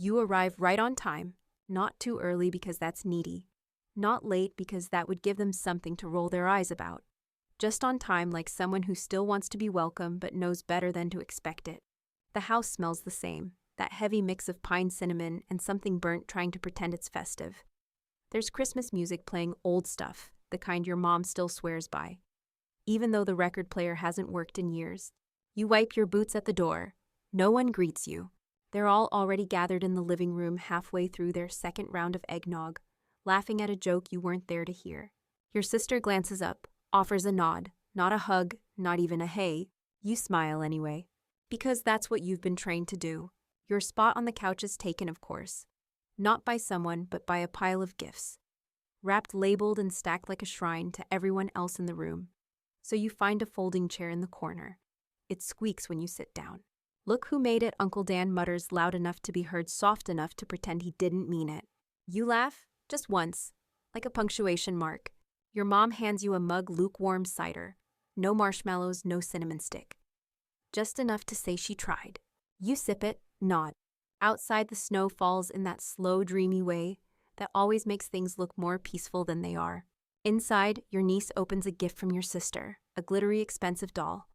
You arrive right on time, not too early because that's needy, not late because that would give them something to roll their eyes about. Just on time like someone who still wants to be welcome but knows better than to expect it. The house smells the same, that heavy mix of pine cinnamon and something burnt trying to pretend it's festive. There's Christmas music playing old stuff, the kind your mom still swears by. Even though the record player hasn't worked in years. You wipe your boots at the door. No one greets you. They're all already gathered in the living room halfway through their second round of eggnog, laughing at a joke you weren't there to hear. Your sister glances up, offers a nod, not a hug, not even a hey. You smile anyway. Because that's what you've been trained to do. Your spot on the couch is taken, of course. Not by someone, but by a pile of gifts. Wrapped, labeled, and stacked like a shrine to everyone else in the room. So you find a folding chair in the corner. It squeaks when you sit down. Look who made it, Uncle Dan mutters loud enough to be heard soft enough to pretend he didn't mean it. You laugh, just once, like a punctuation mark. Your mom hands you a mug lukewarm cider. No marshmallows, no cinnamon stick. Just enough to say she tried. You sip it, nod. Outside the snow falls in that slow, dreamy way that always makes things look more peaceful than they are. Inside, your niece opens a gift from your sister, a glittery, expensive doll.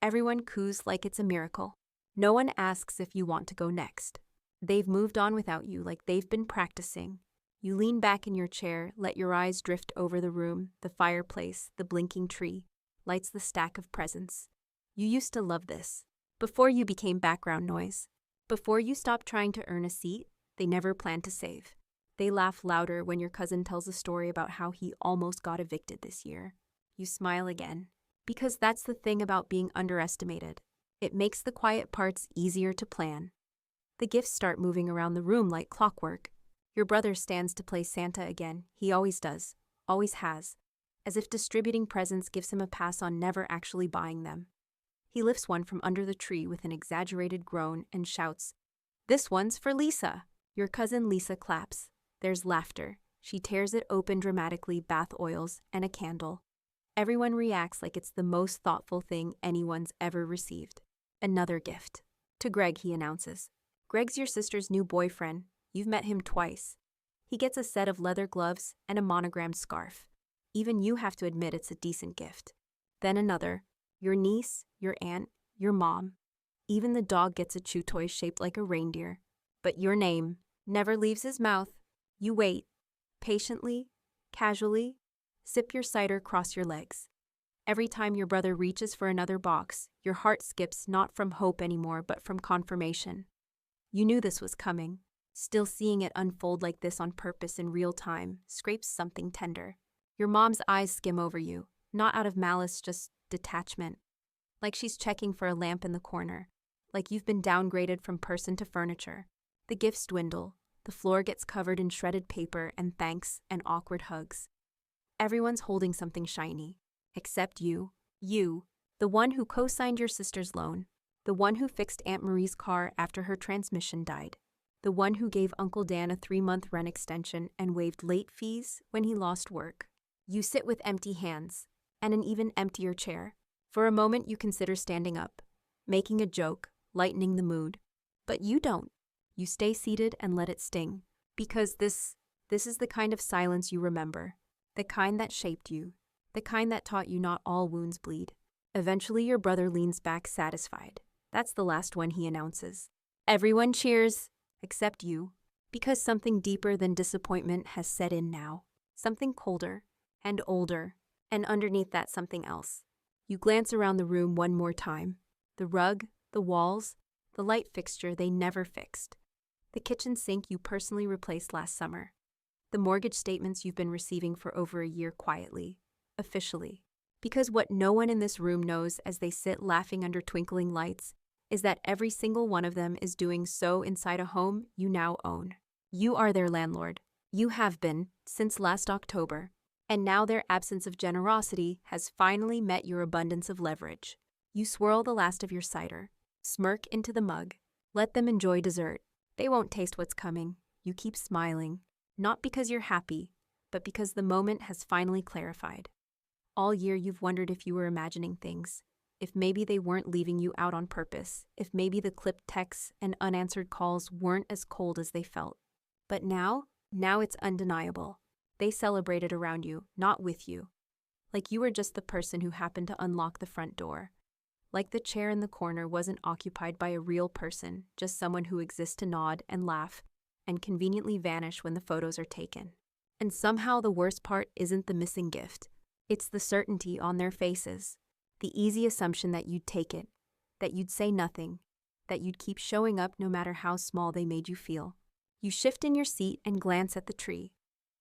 Everyone coos like it's a miracle. No one asks if you want to go next. They've moved on without you like they've been practicing. You lean back in your chair, let your eyes drift over the room, the fireplace, the blinking tree, lights the stack of presents. You used to love this. Before you became background noise. Before you stopped trying to earn a seat, they never planned to save. They laugh louder when your cousin tells a story about how he almost got evicted this year. You smile again. Because that's the thing about being underestimated. It makes the quiet parts easier to plan. The gifts start moving around the room like clockwork. Your brother stands to play Santa again. He always does. Always has. As if distributing presents gives him a pass on never actually buying them. He lifts one from under the tree with an exaggerated groan and shouts, "This one's for Lisa." Your cousin Lisa claps. There's laughter. She tears it open dramatically, bath oils, and a candle. Everyone reacts like it's the most thoughtful thing anyone's ever received. Another gift. To Greg, he announces. Greg's your sister's new boyfriend. You've met him twice. He gets a set of leather gloves and a monogrammed scarf. Even you have to admit it's a decent gift. Then another. Your niece, your aunt, your mom. Even the dog gets a chew toy shaped like a reindeer. But your name never leaves his mouth. You wait. Patiently, casually, sip your cider, cross your legs. Every time your brother reaches for another box, your heart skips not from hope anymore, but from confirmation. You knew this was coming. Still seeing it unfold like this on purpose in real time scrapes something tender. Your mom's eyes skim over you, not out of malice, just detachment. Like she's checking for a lamp in the corner. Like you've been downgraded from person to furniture. The gifts dwindle. The floor gets covered in shredded paper and thanks and awkward hugs. Everyone's holding something shiny. Except you. You, the one who co-signed your sister's loan. The one who fixed Aunt Marie's car after her transmission died. The one who gave Uncle Dan a 3-month rent extension and waived late fees when he lost work. You sit with empty hands and an even emptier chair. For a moment you consider standing up, making a joke, lightening the mood. But you don't. You stay seated and let it sting. Because this is the kind of silence you remember. The kind that shaped you. The kind that taught you not all wounds bleed. Eventually your brother leans back satisfied. That's the last one, he announces. Everyone cheers, except you. Because something deeper than disappointment has set in now. Something colder and older, and underneath that something else. You glance around the room one more time. The rug, the walls, the light fixture they never fixed. The kitchen sink you personally replaced last summer. The mortgage statements you've been receiving for over a year quietly, officially. Because what no one in this room knows as they sit laughing under twinkling lights is that every single one of them is doing so inside a home you now own. You are their landlord. You have been since last October. And now their absence of generosity has finally met your abundance of leverage. You swirl the last of your cider, smirk into the mug, let them enjoy dessert. They won't taste what's coming. You keep smiling, not because you're happy, but because the moment has finally clarified. All year you've wondered if you were imagining things. if maybe they weren't leaving you out on purpose, if maybe the clipped texts and unanswered calls weren't as cold as they felt. But now it's undeniable. They celebrated around you, not with you. Like you were just the person who happened to unlock the front door. Like the chair in the corner wasn't occupied by a real person, just someone who exists to nod and laugh and conveniently vanish when the photos are taken. And somehow the worst part isn't the missing gift. It's the certainty on their faces. The easy assumption that you'd take it, that you'd say nothing, that you'd keep showing up no matter how small they made you feel. You shift in your seat and glance at the tree.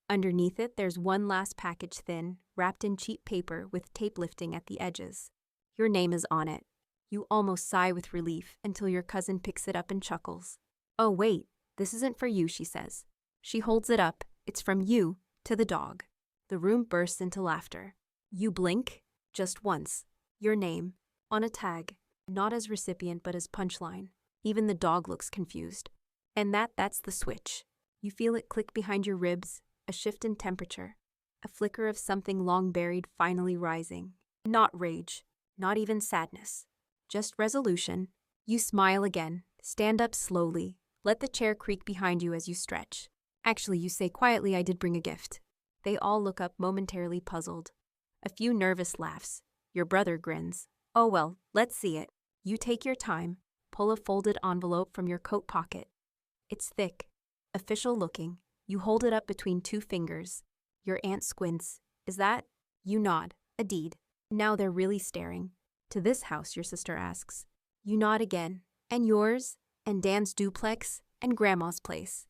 Underneath it, there's one last package thin, wrapped in cheap paper with tape lifting at the edges. Your name is on it. You almost sigh with relief until your cousin picks it up and chuckles. "Oh wait, this isn't for you," she says. She holds it up. It's from you to the dog. The room bursts into laughter. You blink, just once. Your name, on a tag, not as recipient but as punchline. Even the dog looks confused. And that's the switch. You feel it click behind your ribs, a shift in temperature, a flicker of something long buried finally rising. Not rage, not even sadness, just resolution. You smile again, stand up slowly, let the chair creak behind you as you stretch. Actually, you say quietly, "I did bring a gift." They all look up momentarily puzzled. A few nervous laughs. Your brother grins. "Oh well, let's see it." You take your time, pull a folded envelope from your coat pocket. It's thick, official looking. You hold it up between two fingers. Your aunt squints. "Is that?" You nod. "A deed." Now they're really staring. "To this house," your sister asks. You nod again. "And yours? And Dan's duplex? And Grandma's place?"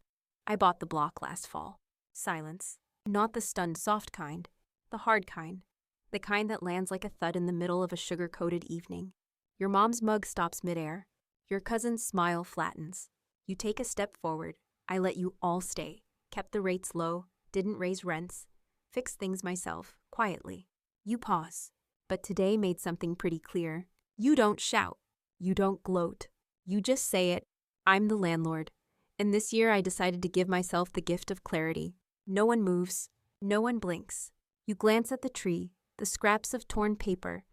"I bought the block last fall." Silence. Not the stunned soft kind. The hard kind. The kind that lands like a thud in the middle of a sugar-coated evening. Your mom's mug stops midair. Your cousin's smile flattens. You take a step forward. "I let you all stay. Kept the rates low. Didn't raise rents. Fixed things myself, quietly." You pause. But today made something pretty clear. You don't shout. You don't gloat. You just say it. "I'm the landlord. And this year I decided to give myself the gift of clarity." No one moves. No one blinks. You glance at the tree, the scraps of torn paper,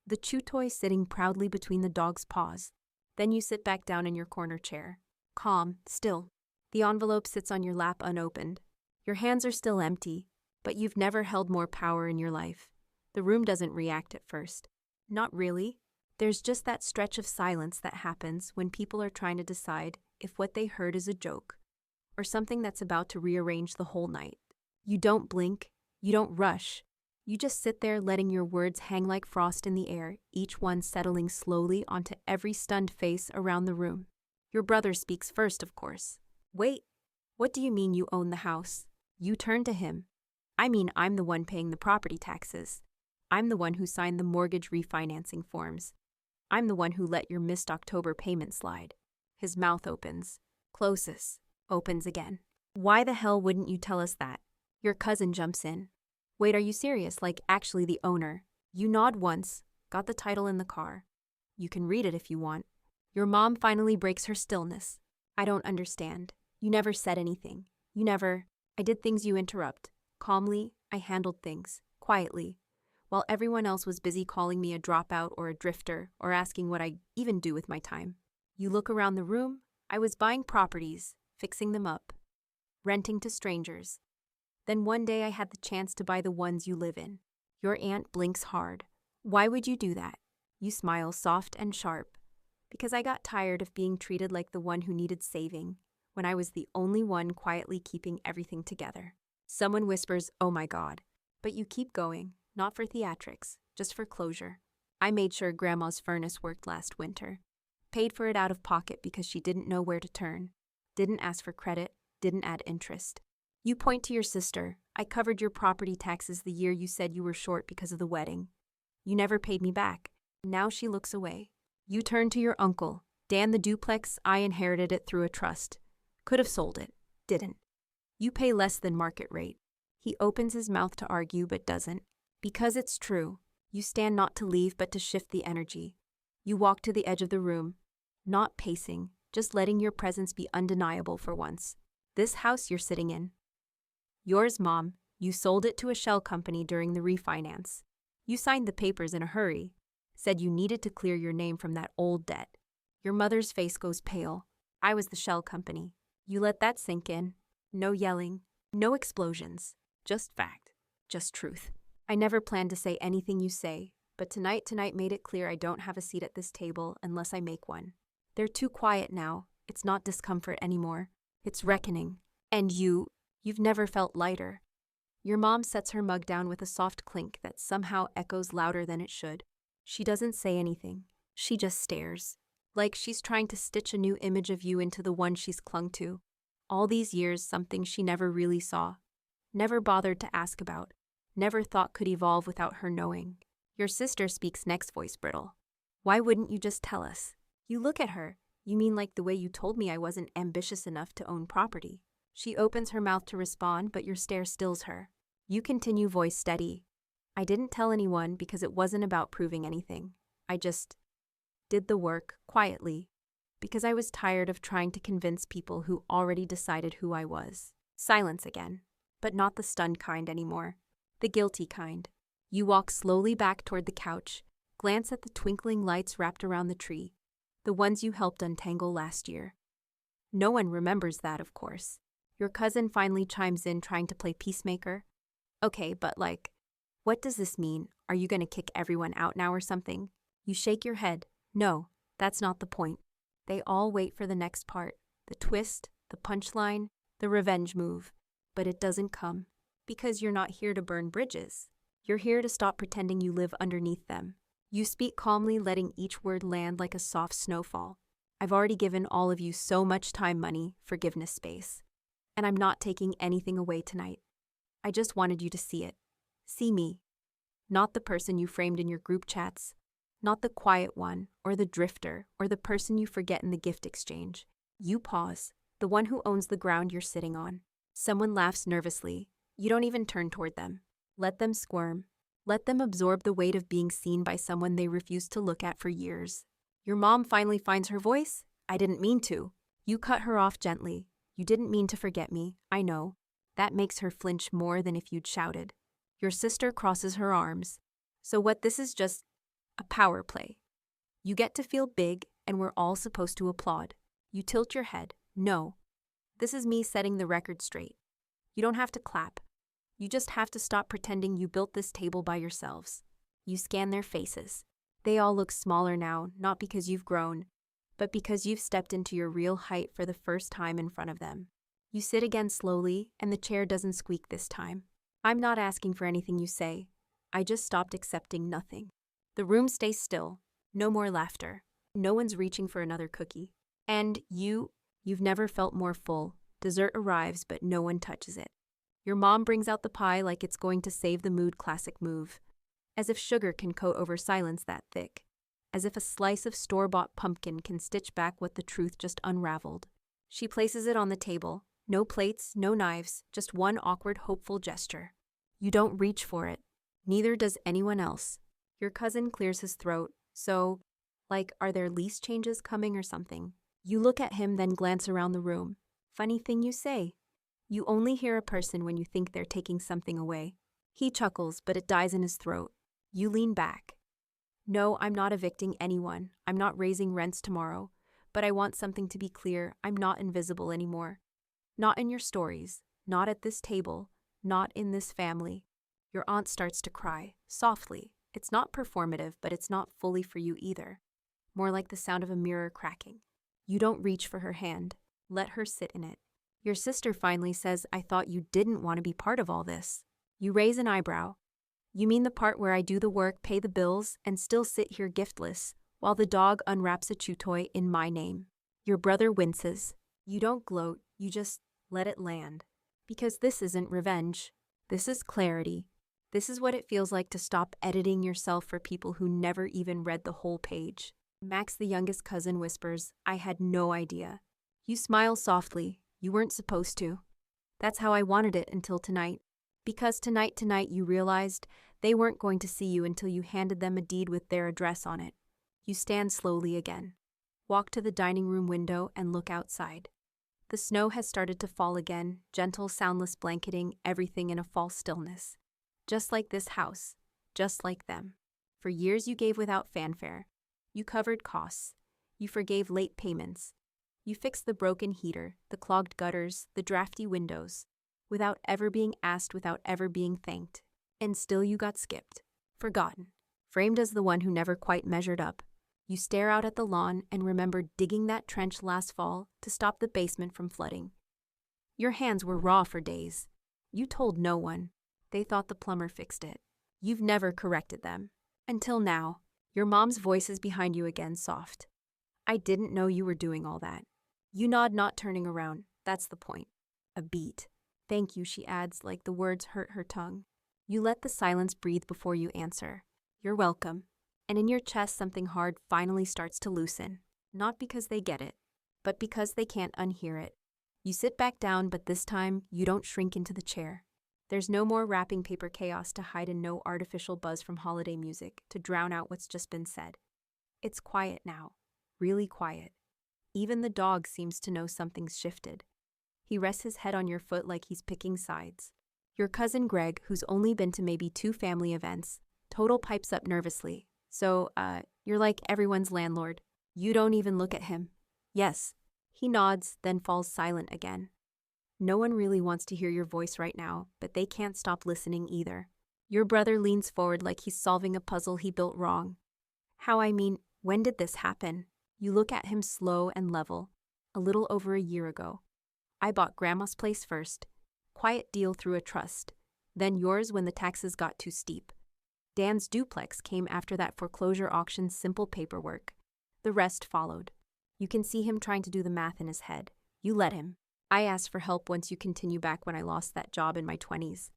the chew toy sitting proudly between the dog's paws. Then you sit back down in your corner chair. Calm, still. The envelope sits on your lap unopened. Your hands are still empty, but you've never held more power in your life. The room doesn't react at first. Not really. There's just that stretch of silence that happens when people are trying to decide if what they heard is a joke or something that's about to rearrange the whole night. You don't blink. You don't rush. You just sit there letting your words hang like frost in the air, each one settling slowly onto every stunned face around the room. Your brother speaks first, of course. "Wait, what do you mean you own the house?" You turn to him. "I mean, I'm the one paying the property taxes. I'm the one who signed the mortgage refinancing forms. I'm the one who let your missed October payment slide." His mouth opens, closes, opens again. "Why the hell wouldn't you tell us that?" Your cousin jumps in. "Wait, are you serious? Like, actually the owner?" You nod once, got the title in the car. "You can read it if you want." Your mom finally breaks her stillness. "I don't understand. You never said anything. You never—" "I did things you interrupt. Calmly, I handled things, quietly, while everyone else was busy calling me a dropout or a drifter or asking what I even do with my time." You look around the room. I was buying properties, fixing them up, renting to strangers. Then one day I had the chance to buy the ones you live in. Your aunt blinks hard. "Why would you do that?" You smile soft and sharp. "Because I got tired of being treated like the one who needed saving, when I was the only one quietly keeping everything together." Someone whispers, "Oh my God." But you keep going, not for theatrics, just for closure. "I made sure Grandma's furnace worked last winter. Paid for it out of pocket because she didn't know where to turn. Didn't ask for credit, didn't add interest." You point to your sister. "I covered your property taxes the year you said you were short because of the wedding. You never paid me back." Now she looks away. You turn to your uncle. "Dan, the duplex, I inherited it through a trust. Could have sold it. Didn't. You pay less than market rate." He opens his mouth to argue but doesn't. Because it's true. You stand not to leave but to shift the energy. You walk to the edge of the room. Not pacing, just letting your presence be undeniable for once. This house you're sitting in. Yours, Mom. You sold it to a shell company during the refinance. You signed the papers in a hurry. said you needed to clear your name from that old debt. Your mother's face goes pale. I was the shell company. You let that sink in. No yelling, no explosions. Just fact, just truth. I never planned to say anything you say, but tonight made it clear I don't have a seat at this table unless I make one. They're too quiet now. It's not discomfort anymore. It's reckoning. And you've never felt lighter. Your mom sets her mug down with a soft clink that somehow echoes louder than it should. She doesn't say anything. She just stares, like she's trying to stitch a new image of you into the one she's clung to. All these years, something she never really saw, never bothered to ask about, never thought could evolve without her knowing. Your sister speaks next, voice brittle. Why wouldn't you just tell us? You look at her. You mean like the way you told me I wasn't ambitious enough to own property. She opens her mouth to respond, but your stare stills her. You continue, voice steady. I didn't tell anyone because it wasn't about proving anything. I just did the work quietly because I was tired of trying to convince people who already decided who I was. Silence again, but not the stunned kind anymore. The guilty kind. You walk slowly back toward the couch, glance at the twinkling lights wrapped around the tree, the ones you helped untangle last year. No one remembers that, of course. Your cousin finally chimes in, trying to play peacemaker. Okay, but what does this mean? Are you going to kick everyone out now or something? You shake your head. No, that's not the point. They all wait for the next part, the twist, the punchline, the revenge move. But it doesn't come, because you're not here to burn bridges. You're here to stop pretending you live underneath them. You speak calmly, letting each word land like a soft snowfall. I've already given all of you so much time, money, forgiveness, space. And I'm not taking anything away tonight. I just wanted you to see it. See me. Not the person you framed in your group chats. Not the quiet one, or the drifter, or the person you forget in the gift exchange. You pause, the one who owns the ground you're sitting on. Someone laughs nervously. You don't even turn toward them. Let them squirm. Let them absorb the weight of being seen by someone they refused to look at for years. Your mom finally finds her voice. I didn't mean to. You cut her off gently. You didn't mean to forget me, I know. That makes her flinch more than if you'd shouted. Your sister crosses her arms. So what, this is just a power play. You get to feel big, and we're all supposed to applaud. You tilt your head. No. This is me setting the record straight. You don't have to clap. You just have to stop pretending you built this table by yourselves. You scan their faces. They all look smaller now, not because you've grown, but because you've stepped into your real height for the first time in front of them. You sit again slowly, and the chair doesn't squeak this time. I'm not asking for anything you say. I just stopped accepting nothing. The room stays still. No more laughter. No one's reaching for another cookie. And you've never felt more full. Dessert arrives, but no one touches it. Your mom brings out the pie like it's going to save the mood, classic move. As if sugar can coat over silence that thick. As if a slice of store-bought pumpkin can stitch back what the truth just unraveled. She places it on the table. No plates, no knives, just one awkward, hopeful gesture. You don't reach for it. Neither does anyone else. Your cousin clears his throat. So, are there lease changes coming or something? You look at him, then glance around the room. Funny thing you say. You only hear a person when you think they're taking something away. He chuckles, but it dies in his throat. You lean back. No, I'm not evicting anyone. I'm not raising rents tomorrow. But I want something to be clear. I'm not invisible anymore. Not in your stories. Not at this table. Not in this family. Your aunt starts to cry, softly. It's not performative, but it's not fully for you either. More like the sound of a mirror cracking. You don't reach for her hand. Let her sit in it. Your sister finally says, I thought you didn't want to be part of all this. You raise an eyebrow. You mean the part where I do the work, pay the bills, and still sit here giftless, while the dog unwraps a chew toy in my name. Your brother winces. You don't gloat, you just let it land. Because this isn't revenge. This is clarity. This is what it feels like to stop editing yourself for people who never even read the whole page. Max, the youngest cousin, whispers, I had no idea. You smile softly. You weren't supposed to. That's how I wanted it until tonight. Because tonight you realized they weren't going to see you until you handed them a deed with their address on it. You stand slowly again. Walk to the dining room window and look outside. The snow has started to fall again, gentle, soundless blanketing everything in a false stillness. Just like this house. Just like them. For years you gave without fanfare. You covered costs. You forgave late payments. You fixed the broken heater, the clogged gutters, the drafty windows, without ever being asked, without ever being thanked. And still you got skipped, forgotten, framed as the one who never quite measured up. You stare out at the lawn and remember digging that trench last fall to stop the basement from flooding. Your hands were raw for days. You told no one. They thought the plumber fixed it. You've never corrected them. Until now. Your mom's voice is behind you again, soft. I didn't know you were doing all that. You nod, not turning around. That's the point. A beat. Thank you, she adds, like the words hurt her tongue. You let the silence breathe before you answer. You're welcome. And in your chest, something hard finally starts to loosen. Not because they get it, but because they can't unhear it. You sit back down, but this time, you don't shrink into the chair. There's no more wrapping paper chaos to hide and no artificial buzz from holiday music to drown out what's just been said. It's quiet now. Really quiet. Even the dog seems to know something's shifted. He rests his head on your foot like he's picking sides. Your cousin Greg, who's only been to maybe 2 family events, total pipes up nervously. So, you're like everyone's landlord. You don't even look at him. Yes. He nods, then falls silent again. No one really wants to hear your voice right now, but they can't stop listening either. Your brother leans forward like he's solving a puzzle he built wrong. When did this happen? You look at him slow and level. A little over a year ago. I bought Grandma's place first. Quiet deal through a trust. Then yours when the taxes got too steep. Dan's duplex came after that foreclosure auction's simple paperwork. The rest followed. You can see him trying to do the math in his head. You let him. I asked for help once you continue back when I lost that job in my 20s.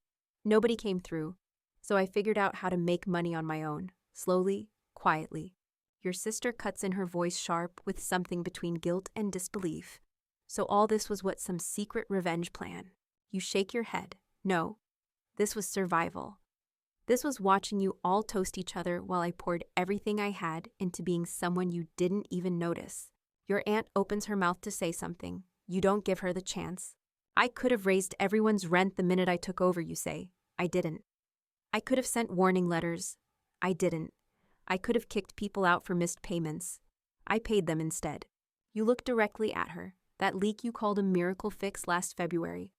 Nobody came through, so I figured out how to make money on my own, slowly, quietly. Your sister cuts in, her voice sharp with something between guilt and disbelief. So all this was what, some secret revenge plan? You shake your head. No. This was survival. This was watching you all toast each other while I poured everything I had into being someone you didn't even notice. Your aunt opens her mouth to say something. You don't give her the chance. I could have raised everyone's rent the minute I took over, you say. I didn't. I could have sent warning letters. I didn't. I could have kicked people out for missed payments. I paid them instead. You look directly at her. That leak you called a miracle fix last February.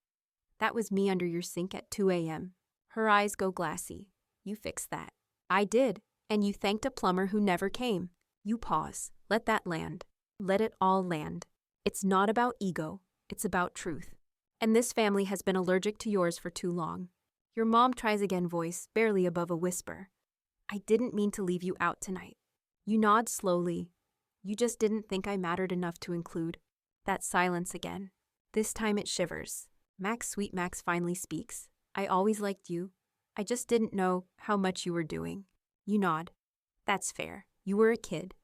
That was me under your sink at 2 a.m. Her eyes go glassy. You fixed that. I did. And you thanked a plumber who never came. You pause. Let that land. Let it all land. It's not about ego. It's about truth. And this family has been allergic to yours for too long. Your mom tries again, voice barely above a whisper. I didn't mean to leave you out tonight. You nod slowly. You just didn't think I mattered enough to include. That silence again. This time it shivers. Sweet Max finally speaks. I always liked you. I just didn't know how much you were doing. You nod. That's fair. You were a kid.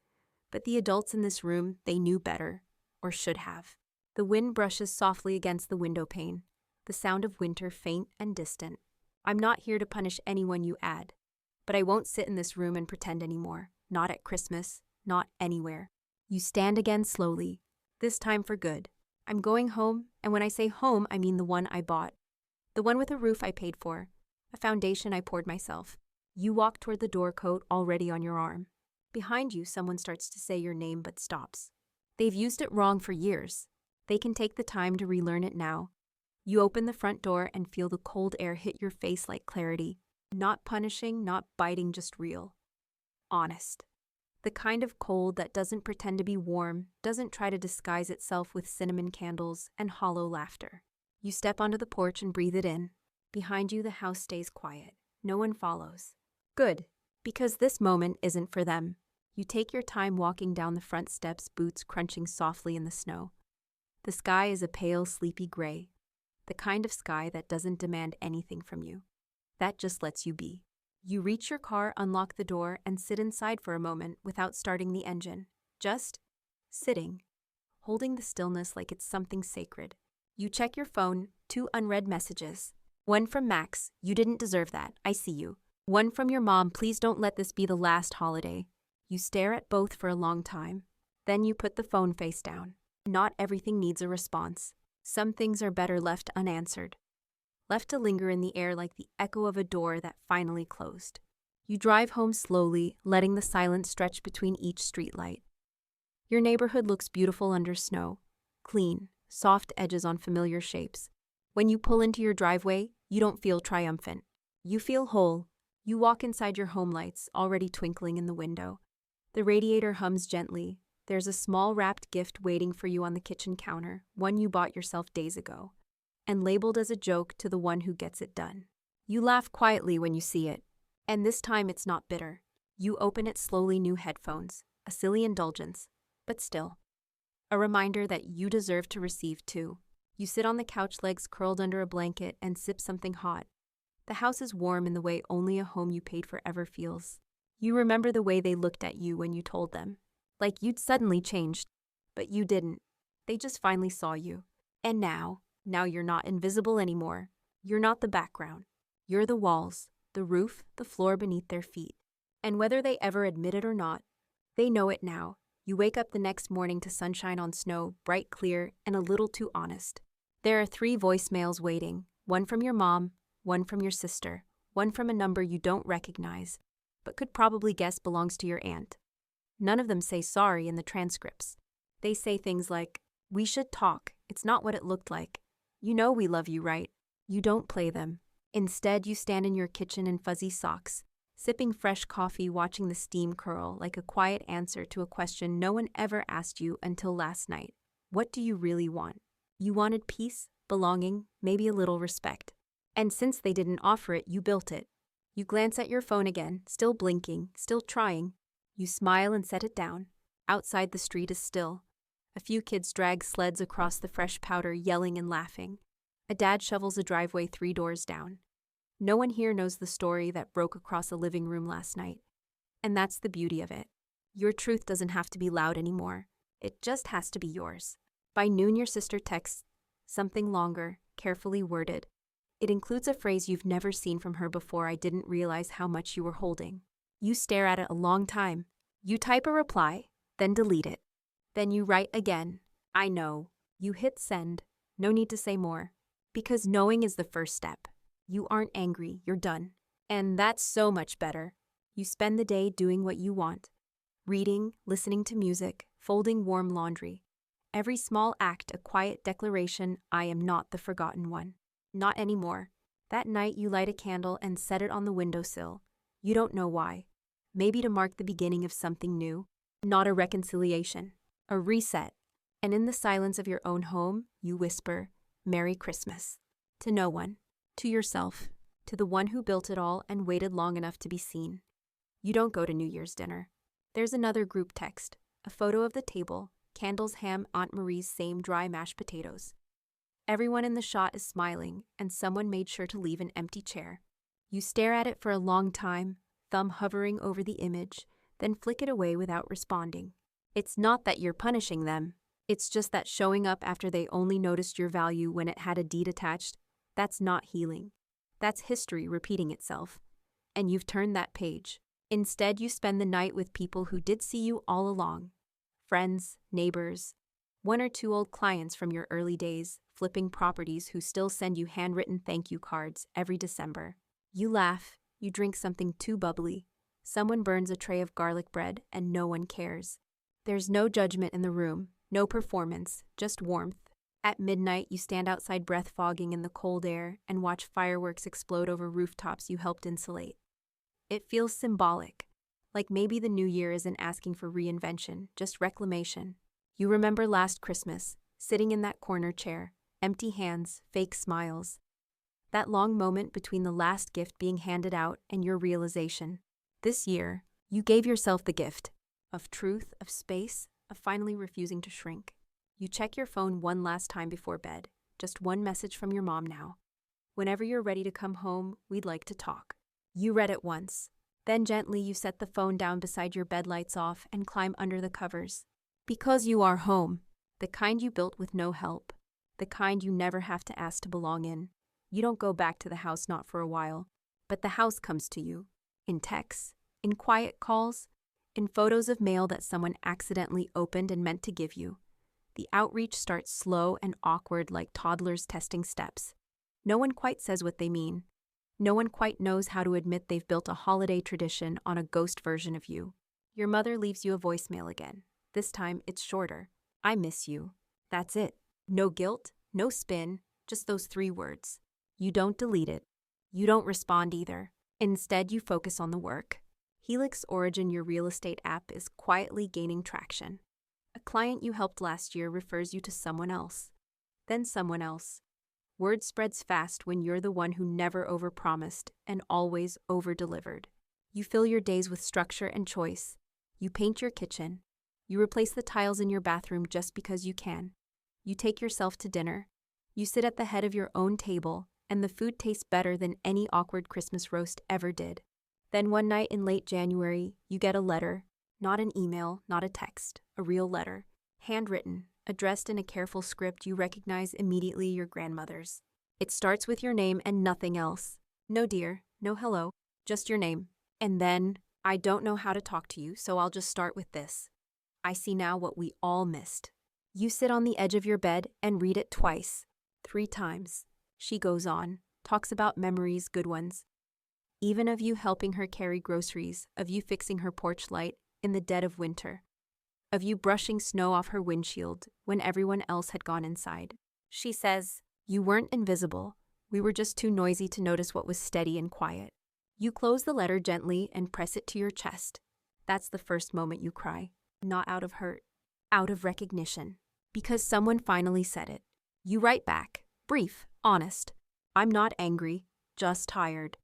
But the adults in this room, they knew better. Or should have. The wind brushes softly against the window pane. The sound of winter faint and distant. I'm not here to punish anyone, you add. But I won't sit in this room and pretend anymore. Not at Christmas. Not anywhere. You stand again slowly. This time for good. I'm going home, and when I say home, I mean the one I bought. The one with a roof I paid for. A foundation I poured myself. You walk toward the door, coat already on your arm. Behind you, someone starts to say your name but stops. They've used it wrong for years. They can take the time to relearn it now. You open the front door and feel the cold air hit your face like clarity. Not punishing, not biting, just real. Honest. The kind of cold that doesn't pretend to be warm, doesn't try to disguise itself with cinnamon candles and hollow laughter. You step onto the porch and breathe it in. Behind you, the house stays quiet. No one follows. Good, because this moment isn't for them. You take your time walking down the front steps, boots crunching softly in the snow. The sky is a pale, sleepy gray. The kind of sky that doesn't demand anything from you. That just lets you be. You reach your car, unlock the door, and sit inside for a moment without starting the engine. Just sitting, holding the stillness like it's something sacred. You check your phone, 2 unread messages. One from Max, you didn't deserve that, I see you. One from your mom, please don't let this be the last holiday. You stare at both for a long time. Then you put the phone face down. Not everything needs a response. Some things are better left unanswered. Left to linger in the air like the echo of a door that finally closed. You drive home slowly, letting the silence stretch between each streetlight. Your neighborhood looks beautiful under snow. Clean, soft edges on familiar shapes. When you pull into your driveway, you don't feel triumphant. You feel whole. You walk inside your home lights, already twinkling in the window. The radiator hums gently. There's a small wrapped gift waiting for you on the kitchen counter, one you bought yourself days ago, and labeled as a joke to the one who gets it done. You laugh quietly when you see it, and this time it's not bitter. You open it slowly, new headphones, a silly indulgence, but still. A reminder that you deserve to receive too. You sit on the couch, legs curled under a blanket, and sip something hot. The house is warm in the way only a home you paid for ever feels. You remember the way they looked at you when you told them. Like you'd suddenly changed. But you didn't. They just finally saw you. And now you're not invisible anymore. You're not the background. You're the walls, the roof, the floor beneath their feet. And whether they ever admit it or not, they know it now. You wake up the next morning to sunshine on snow, bright, clear, and a little too honest. There are 3 voicemails waiting, one from your mom, one from your sister, one from a number you don't recognize, but could probably guess belongs to your aunt. None of them say sorry in the transcripts. They say things like, "We should talk, it's not what it looked like. You know we love you, right?" You don't play them. Instead, you stand in your kitchen in fuzzy socks, sipping fresh coffee, watching the steam curl like a quiet answer to a question no one ever asked you until last night. What do you really want? You wanted peace, belonging, maybe a little respect. And since they didn't offer it, you built it. You glance at your phone again, still blinking, still trying. You smile and set it down. Outside, the street is still. A few kids drag sleds across the fresh powder, yelling and laughing. A dad shovels a driveway 3 doors down. No one here knows the story that broke across a living room last night. And that's the beauty of it. Your truth doesn't have to be loud anymore. It just has to be yours. By noon, your sister texts, something longer, carefully worded. It includes a phrase you've never seen from her before. "I didn't realize how much you were holding." You stare at it a long time. You type a reply, then delete it. Then you write again, "I know." You hit send. No need to say more. Because knowing is the first step. You aren't angry, you're done. And that's so much better. You spend the day doing what you want. Reading, listening to music, folding warm laundry. Every small act a quiet declaration, "I am not the forgotten one." Not anymore. That night you light a candle and set it on the windowsill. You don't know why. Maybe to mark the beginning of something new. Not a reconciliation. A reset. And in the silence of your own home, you whisper, "Merry Christmas." To no one. To yourself. To the one who built it all and waited long enough to be seen. You don't go to New Year's dinner. There's another group text. A photo of the table. Candles, ham, Aunt Marie's same dry mashed potatoes. Everyone in the shot is smiling, and someone made sure to leave an empty chair. You stare at it for a long time, thumb hovering over the image, then flick it away without responding. It's not that you're punishing them. It's just that showing up after they only noticed your value when it had a deed attached, that's not healing. That's history repeating itself. And you've turned that page. Instead, you spend the night with people who did see you all along. Friends, neighbors, 1 or 2 old clients from your early days, flipping properties who still send you handwritten thank you cards every December. You laugh, you drink something too bubbly. Someone burns a tray of garlic bread and no one cares. There's no judgment in the room, no performance, just warmth. At midnight, you stand outside breath fogging in the cold air and watch fireworks explode over rooftops you helped insulate. It feels symbolic, like maybe the new year isn't asking for reinvention, just reclamation. You remember last Christmas, sitting in that corner chair, empty hands, fake smiles. That long moment between the last gift being handed out and your realization. This year, you gave yourself the gift of truth, of space, of finally refusing to shrink. You check your phone one last time before bed, just one message from your mom now. "Whenever you're ready to come home, we'd like to talk." You read it once. Then gently you set the phone down beside your bed, lights off, and climb under the covers. Because you are home, the kind you built with no help, the kind you never have to ask to belong in. You don't go back to the house, not for a while, but the house comes to you, in texts, in quiet calls, in photos of mail that someone accidentally opened and meant to give you. The outreach starts slow and awkward, like toddlers testing steps. No one quite says what they mean. No one quite knows how to admit they've built a holiday tradition on a ghost version of you. Your mother leaves you a voicemail again. This time, it's shorter. I miss you. That's it. No guilt, no spin, just those 3 words. You don't delete it. You don't respond either. Instead, you focus on the work. Helix Origin, your real estate app, is quietly gaining traction. A client you helped last year refers you to someone else. Then someone else. Word spreads fast when you're the one who never overpromised and always overdelivered. You fill your days with structure and choice. You paint your kitchen. You replace the tiles in your bathroom just because you can. You take yourself to dinner. You sit at the head of your own table, and the food tastes better than any awkward Christmas roast ever did. Then one night in late January, you get a letter, not an email, not a text, a real letter, handwritten, addressed in a careful script you recognize immediately your grandmother's. It starts with your name and nothing else. No dear, no hello, just your name. And then, I don't know how to talk to you, so I'll just start with this. I see now what we all missed. You sit on the edge of your bed and read it twice, 3 times. She goes on, talks about memories, good ones. Even of you helping her carry groceries, of you fixing her porch light in the dead of winter, of you brushing snow off her windshield when everyone else had gone inside. She says, you weren't invisible. We were just too noisy to notice what was steady and quiet. You close the letter gently and press it to your chest. That's the first moment you cry, not out of hurt, out of recognition, because someone finally said it. You write back, brief, honest. I'm not angry, just tired.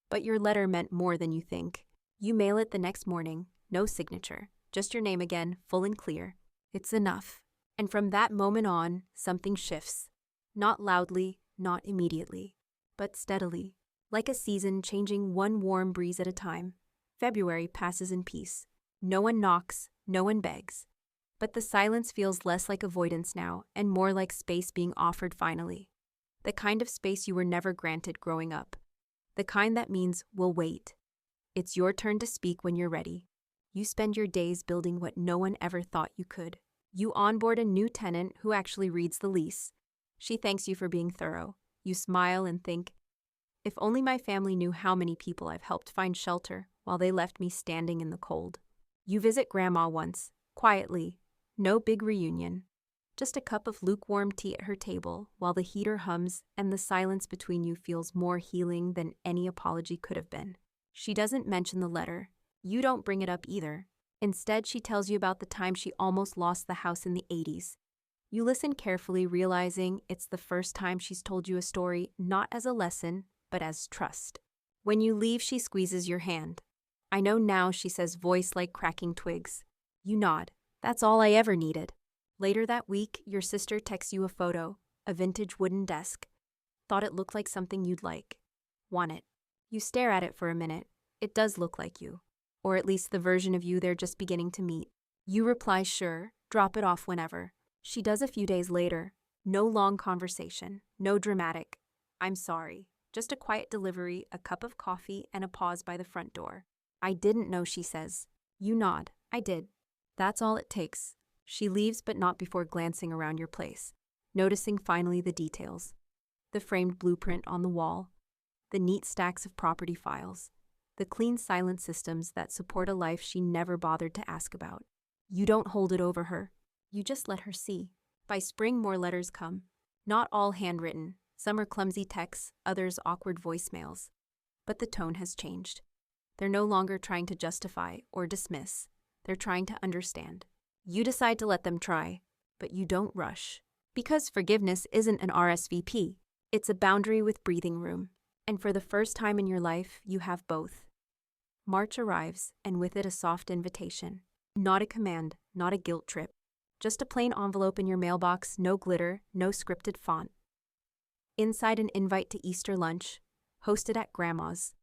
But your letter meant more than you think. You mail it the next morning, no signature, just your name again, full and clear. It's enough. And from that moment on, something shifts. Not loudly, not immediately, but steadily, like a season changing one warm breeze at a time. February passes in peace. No one knocks, no one begs. But the silence feels less like avoidance now and more like space being offered finally. The kind of space you were never granted growing up. The kind that means we'll wait. It's your turn to speak when you're ready. You spend your days building what no one ever thought you could. You onboard a new tenant who actually reads the lease. She thanks you for being thorough. You smile and think, if only my family knew how many people I've helped find shelter while they left me standing in the cold. You visit Grandma once, quietly. No big reunion. Just a cup of lukewarm tea at her table while the heater hums and the silence between you feels more healing than any apology could have been. She doesn't mention the letter. You don't bring it up either. Instead, she tells you about the time she almost lost the house in the 80s. You listen carefully, realizing it's the first time she's told you a story not as a lesson, but as trust. When you leave, she squeezes your hand. I know now, she says, voice like cracking twigs. You nod. That's all I ever needed. Later that week, your sister texts you a photo, a vintage wooden desk. Thought it looked like something you'd like. Want it. You stare at it for a minute. It does look like you. Or at least the version of you they're just beginning to meet. You reply sure, drop it off whenever. She does a few days later. No long conversation, no dramatic. I'm sorry. Just a quiet delivery, a cup of coffee, and a pause by the front door. I didn't know, she says. You nod. I did. That's all it takes. She leaves, but not before glancing around your place, noticing finally the details. The framed blueprint on the wall, the neat stacks of property files, the clean silent systems that support a life she never bothered to ask about. You don't hold it over her. You just let her see. By spring, more letters come. Not all handwritten. Some are clumsy texts, others awkward voicemails. But the tone has changed. They're no longer trying to justify or dismiss. They're trying to understand. You decide to let them try, but you don't rush. Because forgiveness isn't an RSVP. It's a boundary with breathing room. And for the first time in your life, you have both. March arrives, and with it a soft invitation. Not a command, not a guilt trip. Just a plain envelope in your mailbox, no glitter, no scripted font. Inside, an invite to Easter lunch, hosted at Grandma's.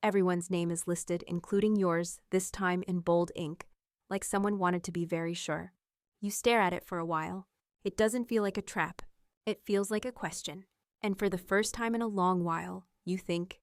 Everyone's name is listed, including yours, this time in bold ink, like someone wanted to be very sure. You stare at it for a while. It doesn't feel like a trap. It feels like a question. And for the first time in a long while, you think,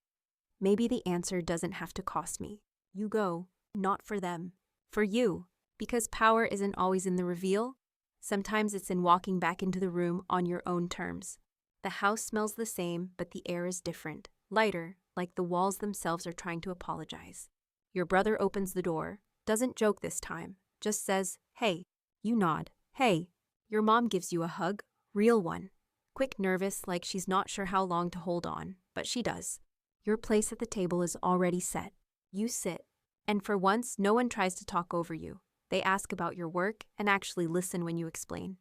maybe the answer doesn't have to cost me. You go, not for them, for you. Because power isn't always in the reveal. Sometimes it's in walking back into the room on your own terms. The house smells the same, but the air is different. Lighter, like the walls themselves are trying to apologize. Your brother opens the door, doesn't joke this time, just says, "Hey." You nod. "Hey." Your mom gives you a hug, real one. Quick, nervous, like she's not sure how long to hold on, but she does. Your place at the table is already set. You sit, and for once, no one tries to talk over you. They ask about your work and actually listen when you explain.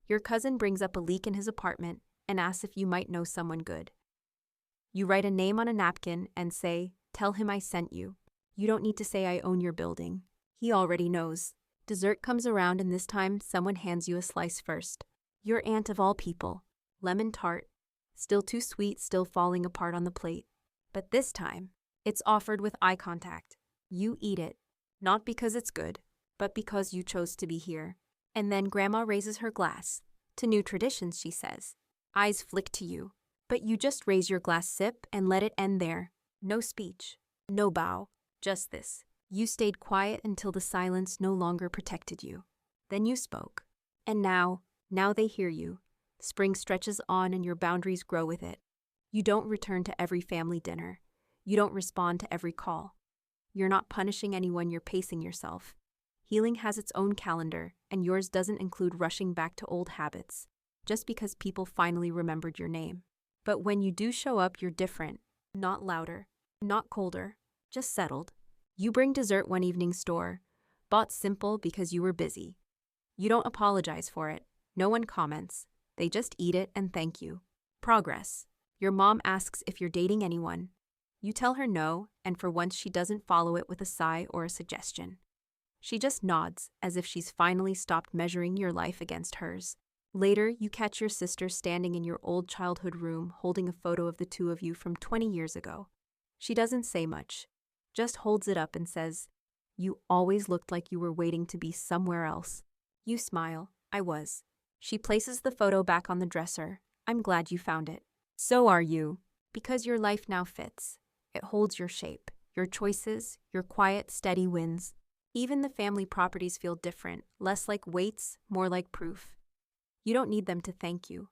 Your cousin brings up a leak in his apartment and asks if you might know someone good. You write a name on a napkin and say, "Tell him I sent you." You don't need to say I own your building. He already knows. Dessert comes around and this time someone hands you a slice first. Your aunt of all people. Lemon tart. Still too sweet, still falling apart on the plate. But this time, it's offered with eye contact. You eat it, not because it's good, but because you chose to be here. And then Grandma raises her glass. To new traditions, she says. Eyes flick to you. But you just raise your glass sip and let it end there. No speech. No bow. Just this. You stayed quiet until the silence no longer protected you. Then you spoke. And now they hear you. Spring stretches on and your boundaries grow with it. You don't return to every family dinner. You don't respond to every call. You're not punishing anyone, you're pacing yourself. Healing has its own calendar, and yours doesn't include rushing back to old habits, just because people finally remembered your name. But when you do show up, you're different. Not louder, not colder, just settled. You bring dessert one evening store, bought simple because you were busy. You don't apologize for it. No one comments. They just eat it and thank you. Progress. Your mom asks if you're dating anyone. You tell her no, and for once she doesn't follow it with a sigh or a suggestion. She just nods, as if she's finally stopped measuring your life against hers. Later, you catch your sister standing in your old childhood room holding a photo of the two of you from 20 years ago. She doesn't say much, just holds it up and says, "You always looked like you were waiting to be somewhere else." You smile. "I was." She places the photo back on the dresser. "I'm glad you found it." "So are you." Because your life now fits. It holds your shape, your choices, your quiet, steady wins. Even the family properties feel different, less like weights, more like proof. You don't need them to thank you.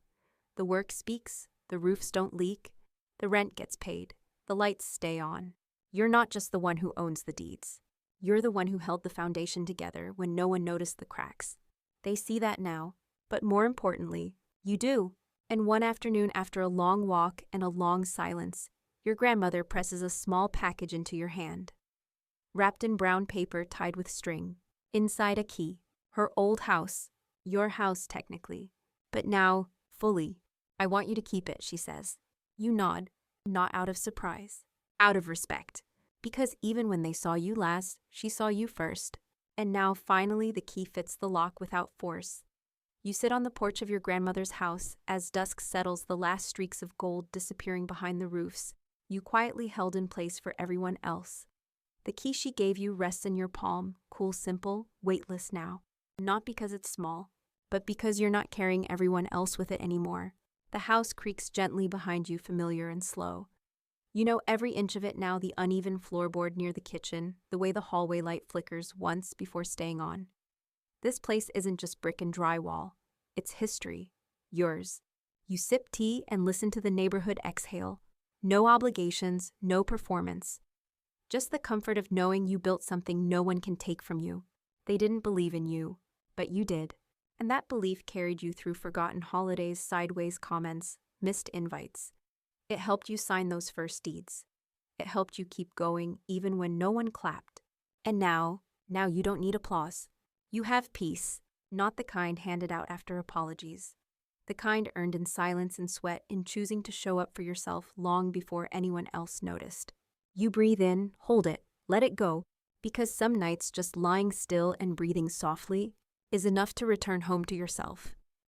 The work speaks, the roofs don't leak, the rent gets paid, the lights stay on. You're not just the one who owns the deeds. You're the one who held the foundation together when no one noticed the cracks. They see that now, but more importantly, you do. And one afternoon after a long walk and a long silence, your grandmother presses a small package into your hand. Wrapped in brown paper tied with string. Inside a key. Her old house. Your house, technically. But now, fully. "I want you to keep it," she says. You nod, not out of surprise. Out of respect. Because even when they saw you last, she saw you first. And now, finally, the key fits the lock without force. You sit on the porch of your grandmother's house as dusk settles, the last streaks of gold disappearing behind the roofs, you quietly held in place for everyone else. The key she gave you rests in your palm, cool, simple, weightless now. Not because it's small, but because you're not carrying everyone else with it anymore. The house creaks gently behind you, familiar and slow. You know every inch of it now, the uneven floorboard near the kitchen, the way the hallway light flickers once before staying on. This place isn't just brick and drywall. It's history. Yours. You sip tea and listen to the neighborhood exhale. No obligations, no performance. Just the comfort of knowing you built something no one can take from you. They didn't believe in you, but you did. And that belief carried you through forgotten holidays, sideways comments, missed invites. It helped you sign those first deeds. It helped you keep going even when no one clapped. And now you don't need applause. You have peace, not the kind handed out after apologies. The kind earned in silence and sweat, in choosing to show up for yourself long before anyone else noticed. You breathe in, hold it, let it go, because some nights just lying still and breathing softly is enough to return home to yourself.